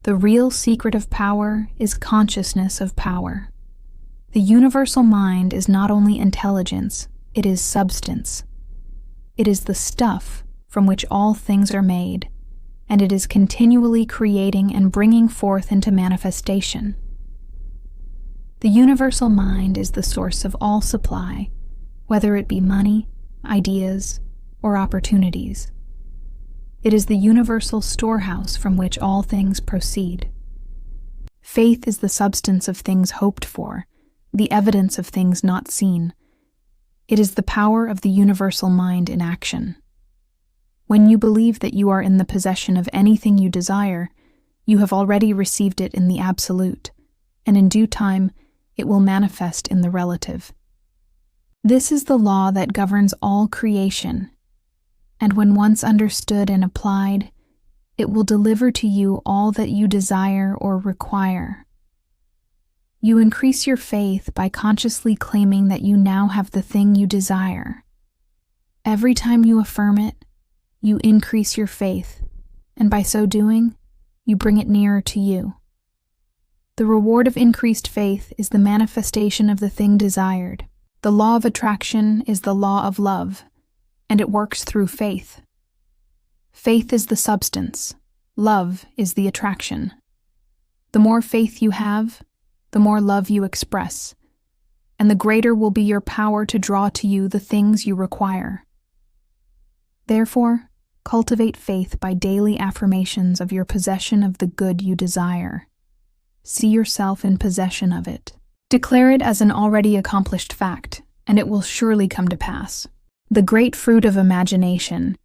The real secret of power is consciousness of power. The universal mind is not only intelligence, it is substance. It is the stuff from which all things are made, and it is continually creating and bringing forth into manifestation. The universal mind is the source of all supply, whether it be money, ideas, or opportunities. It is the universal storehouse from which all things proceed. Faith is the substance of things hoped for, the evidence of things not seen. It is the power of the universal mind in action. When you believe that you are in the possession of anything you desire, you have already received it in the absolute, and in due time it will manifest in the relative. This is the law that governs all creation, and when once understood and applied, it will deliver to you all that you desire or require. You increase your faith by consciously claiming that you now have the thing you desire. Every time you affirm it, you increase your faith, and by so doing, you bring it nearer to you. The reward of increased faith is the manifestation of the thing desired. The law of attraction is the law of love, and it works through faith. Faith is the substance. Love is the attraction. The more faith you have, the more love you express, and the greater will be your power to draw to you the things you require. Therefore, cultivate faith by daily affirmations of your possession of the good you desire. See yourself in possession of it. Declare it as an already accomplished fact, and it will surely come to pass. The great fruit of imagination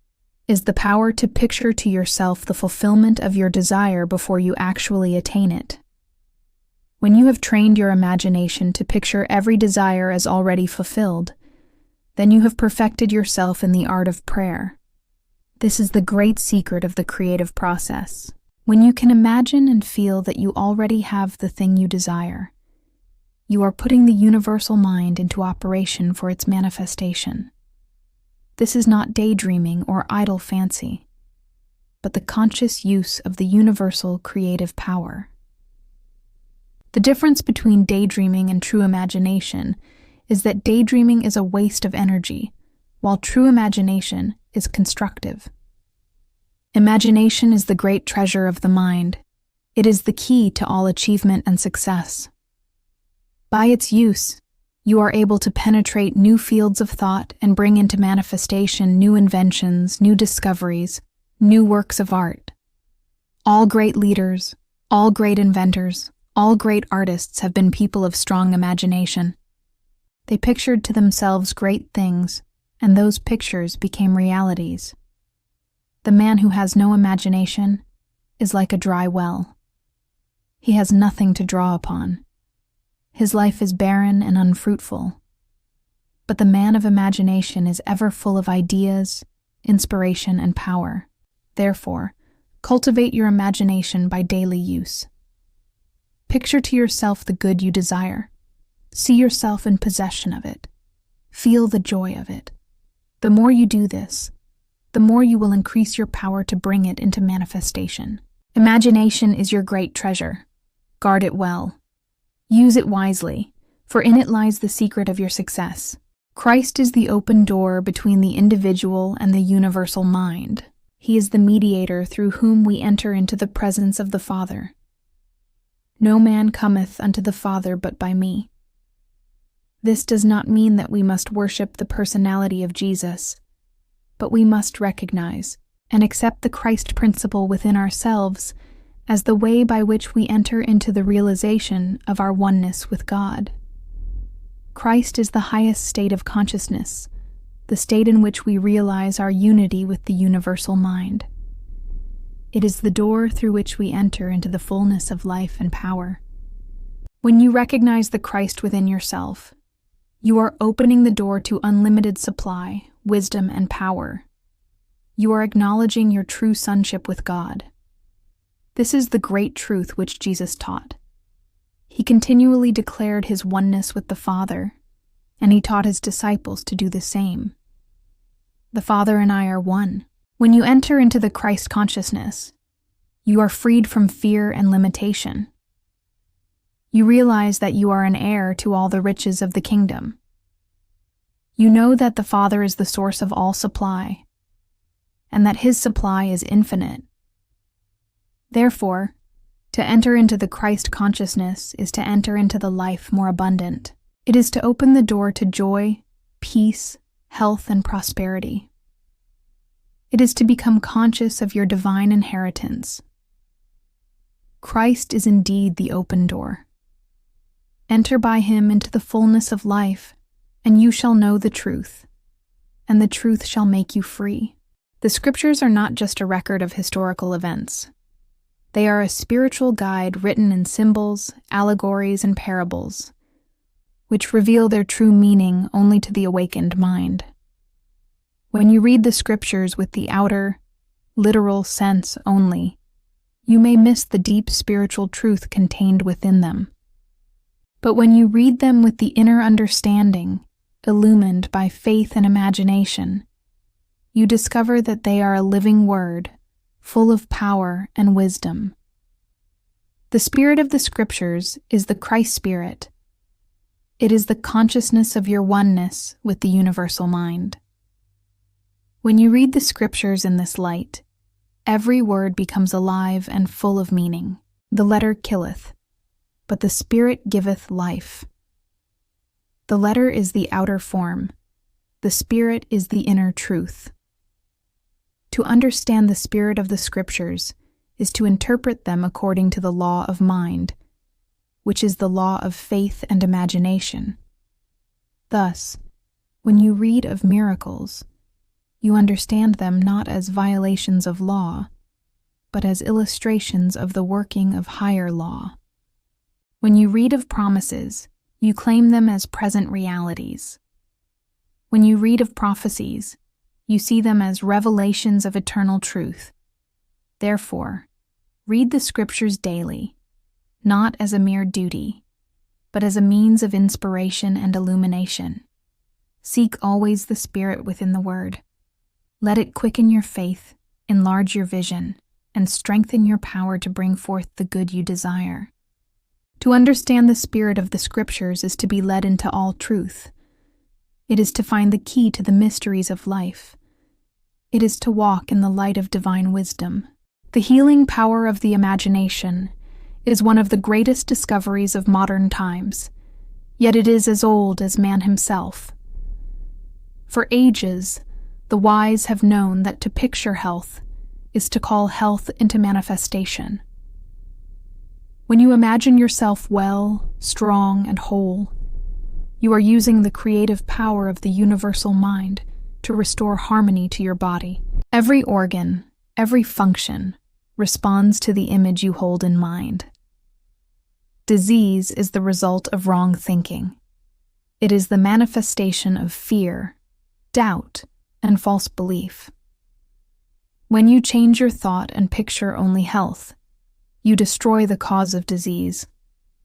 is the power to picture to yourself the fulfillment of your desire before you actually attain it. When you have trained your imagination to picture every desire as already fulfilled, then you have perfected yourself in the art of prayer. This is the great secret of the creative process. When you can imagine and feel that you already have the thing you desire, you are putting the universal mind into operation for its manifestation. This is not daydreaming or idle fancy, but the conscious use of the universal creative power. The difference between daydreaming and true imagination is that daydreaming is a waste of energy, while true imagination is constructive. Imagination is the great treasure of the mind. It is the key to all achievement and success. By its use, you are able to penetrate new fields of thought and bring into manifestation new inventions, new discoveries, new works of art. All great leaders, all great inventors, all great artists have been people of strong imagination. They pictured to themselves great things, and those pictures became realities. The man who has no imagination is like a dry well. He has nothing to draw upon. His life is barren and unfruitful. But the man of imagination is ever full of ideas, inspiration, and power. Therefore, cultivate your imagination by daily use. Picture to yourself the good you desire. See yourself in possession of it. Feel the joy of it. The more you do this, the more you will increase your power to bring it into manifestation. Imagination is your great treasure. Guard it well. Use it wisely, for in it lies the secret of your success. Christ is the open door between the individual and the universal mind. He is the mediator through whom we enter into the presence of the Father. No man cometh unto the Father but by me. This does not mean that we must worship the personality of Jesus, but we must recognize and accept the Christ principle within ourselves as the way by which we enter into the realization of our oneness with God. Christ is the highest state of consciousness, the state in which we realize our unity with the universal mind. It is the door through which we enter into the fullness of life and power. When you recognize the Christ within yourself, you are opening the door to unlimited supply, wisdom, and power. You are acknowledging your true sonship with God. This is the great truth which Jesus taught. He continually declared his oneness with the Father, and he taught his disciples to do the same. The Father and I are one. When you enter into the Christ consciousness, You are freed from fear and limitation. You realize that you are an heir to all the riches of the kingdom. You know that the Father is the source of all supply, and that His supply is infinite. Therefore, to enter into the Christ consciousness is to enter into the life more abundant. It is to open the door to joy, peace, health, and prosperity. It is to become conscious of your divine inheritance. Christ is indeed the open door. Enter by Him into the fullness of life, and you shall know the truth, and the truth shall make you free. The Scriptures are not just a record of historical events. They are a spiritual guide written in symbols, allegories, and parables, which reveal their true meaning only to the awakened mind. When you read the Scriptures with the outer, literal sense only, you may miss the deep spiritual truth contained within them. But when you read them with the inner understanding, illumined by faith and imagination, you discover that they are a living word, full of power and wisdom. The spirit of the Scriptures is the Christ Spirit. It is the consciousness of your oneness with the universal mind. When you read the Scriptures in this light, every word becomes alive and full of meaning. The letter killeth, but the Spirit giveth life. The letter is the outer form. The Spirit is the inner truth. To understand the spirit of the Scriptures is to interpret them according to the law of mind, which is the law of faith and imagination. Thus, when you read of miracles, you understand them not as violations of law, but as illustrations of the working of higher law. When you read of promises, you claim them as present realities. When you read of prophecies, you see them as revelations of eternal truth. Therefore, read the Scriptures daily, not as a mere duty, but as a means of inspiration and illumination. Seek always the Spirit within the Word. Let it quicken your faith, enlarge your vision, and strengthen your power to bring forth the good you desire. To understand the spirit of the Scriptures is to be led into all truth. It is to find the key to the mysteries of life. It is to walk in the light of divine wisdom. The healing power of the imagination is one of the greatest discoveries of modern times, yet it is as old as man himself. For ages, the wise have known that to picture health is to call health into manifestation. When you imagine yourself well, strong, and whole, you are using the creative power of the universal mind to restore harmony to your body. Every organ, every function, responds to the image you hold in mind. Disease is the result of wrong thinking. It is the manifestation of fear, doubt, and false belief. When you change your thought and picture only health, you destroy the cause of disease,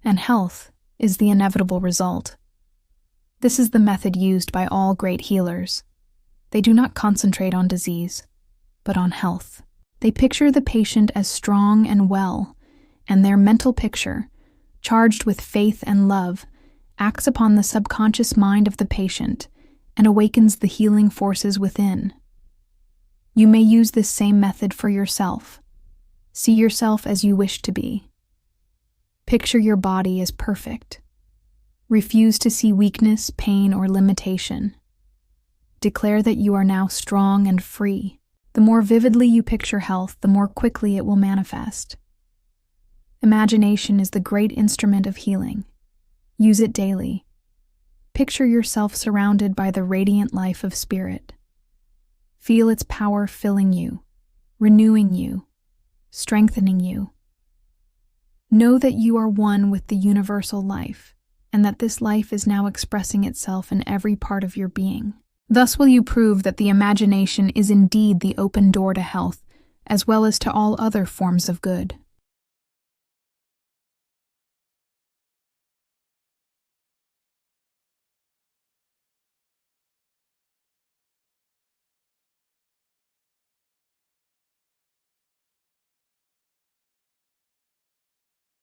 and health is the inevitable result. This is the method used by all great healers. They do not concentrate on disease, but on health. They picture the patient as strong and well, and their mental picture, charged with faith and love, acts upon the subconscious mind of the patient and awakens the healing forces within. You may use this same method for yourself. See yourself as you wish to be. Picture your body as perfect. Refuse to see weakness, pain, or limitation. Declare that you are now strong and free. The more vividly you picture health, the more quickly it will manifest. Imagination is the great instrument of healing. Use it daily. Picture yourself surrounded by the radiant life of spirit. Feel its power filling you, renewing you, strengthening you. Know that you are one with the universal life, and that this life is now expressing itself in every part of your being. Thus will you prove that the imagination is indeed the open door to health, as well as to all other forms of good.